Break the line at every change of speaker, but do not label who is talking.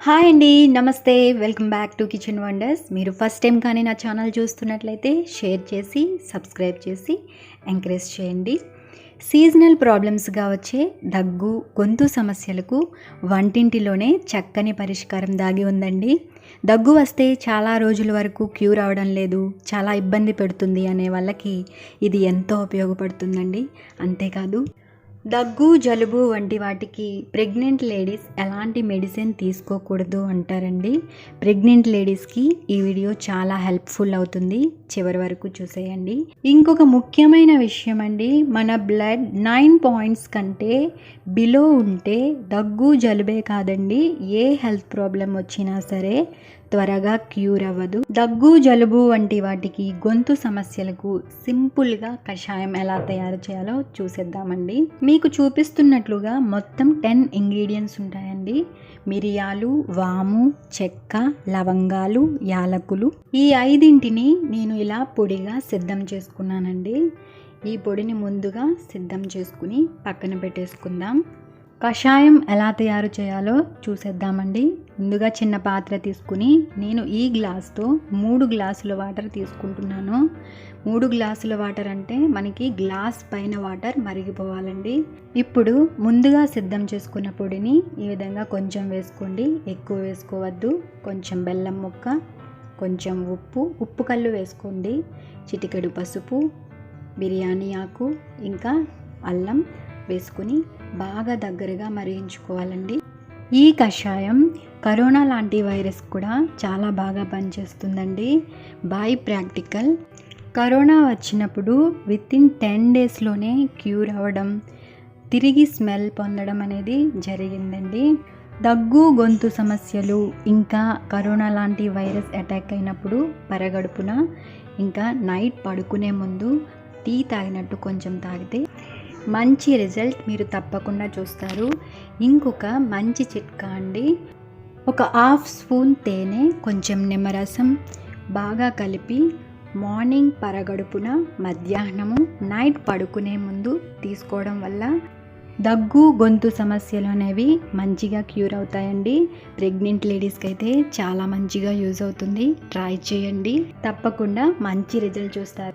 Hi అండి, నమస్తే. Welcome back to kitchen wonders. మీరు ఫస్ట్ టైం కానీ నా ఛానల్ చూస్తున్నట్లయితే షేర్ చేసి సబ్స్క్రైబ్ చేసి ఎంకరేజ్ చేయండి. సీజనల్ ప్రాబ్లమ్స్గా వచ్చే దగ్గు, గొంతు సమస్యలకు వంటింటిలోనే చక్కని పరిష్కారం దాగి ఉందండి. దగ్గు వస్తే చాలా రోజుల వరకు క్యూర్ అవడం లేదు, చాలా ఇబ్బంది పెడుతుంది అనే వాళ్ళకి ఇది ఎంతో ఉపయోగపడుతుందండి. అంతేకాదు దగ్గు, జలుబు వంటి వాటికి ప్రెగ్నెంట్ లేడీస్ ఎలాంటి మెడిసిన్ తీసుకోకూడదు అంటారండి. ప్రెగ్నెంట్ లేడీస్కి ఈ వీడియో చాలా హెల్ప్ఫుల్ అవుతుంది, చివరి వరకు చూసేయండి. ఇంకొక ముఖ్యమైన విషయం అండి, మన బ్లడ్ 9 పాయింట్స్ కంటే బిలో ఉంటే దగ్గు, జలుబే కాదండి, ఏ హెల్త్ ప్రాబ్లం వచ్చినా సరే త్వరగా క్యూర్ అవ్వదు. దగ్గు, జలుబు వంటి వాటికి, గొంతు సమస్యలకు సింపుల్గా కషాయం ఎలా తయారు చేయాలో చూసేద్దామండి. మీకు చూపిస్తున్నట్లుగా మొత్తం 10 ఇంగ్రీడియంట్స్ ఉంటాయండి. మిరియాలు, వాము, చెక్క, లవంగాలు, యాలకులు. ఈ 5ంటిని నేను ఇలా పొడిగా సిద్ధం చేసుకున్నానండి. ఈ పొడిని ముందుగా సిద్ధం చేసుకుని పక్కన పెట్టేసుకుందాం. కషాయం ఎలా తయారు చేయాలో చూసేద్దామండి. ముందుగా చిన్న పాత్ర తీసుకుని నేను ఈ గ్లాస్తో 3 గ్లాసుల వాటర్ తీసుకుంటున్నాను. 3 గ్లాసుల వాటర్ అంటే మనకి గ్లాస్ పైన వాటర్ మరిగిపోవాలండి. ఇప్పుడు ముందుగా సిద్ధం చేసుకున్న పొడిని ఈ విధంగా కొంచెం వేసుకోండి, ఎక్కువ వేసుకోవద్దు. కొంచెం బెల్లం ముక్క, కొంచెం ఉప్పు కల్లు వేసుకోండి, చిటికెడు పసుపు, బిర్యానీ ఆకు, ఇంకా అల్లం వేసుకుని బాగా దగ్గరగా మరిగించుకోవాలండి. ఈ కషాయం కరోనా లాంటి వైరస్ కూడా చాలా బాగా పనిచేస్తుందండి. బై ప్రాక్టికల్ కరోనా వచ్చినప్పుడు వితిన్ 10 డేస్లోనే క్యూర్ అవ్వడం, తిరిగి స్మెల్ పొందడం అనేది జరిగిందండి. దగ్గు, గొంతు సమస్యలు, ఇంకా కరోనా లాంటి వైరస్ అటాక్ అయినప్పుడు పరగడుపున, ఇంకా నైట్ పడుకునే ముందు టీ తాగినట్టు కొంచెం తాగితే మంచి రిజల్ట్ మీరు తప్పకుండా చూస్తారు. ఇంకొక మంచి చిట్కా అండి, ఒక 1/2 స్పూన్ తేనె, కొంచెం నిమ్మరసం బాగా కలిపి మార్నింగ్ పరగడుపున, మధ్యాహ్నము, నైట్ పడుకునే ముందు తీసుకోవడం వల్ల దగ్గు, గొంతు సమస్యలు అనేవి మంచిగా క్యూర్ అవుతాయండి. ప్రెగ్నెంట్ లేడీస్కి అయితే చాలా మంచిగా యూజ్ అవుతుంది. ట్రై చేయండి, తప్పకుండా మంచి రిజల్ట్ చూస్తారు.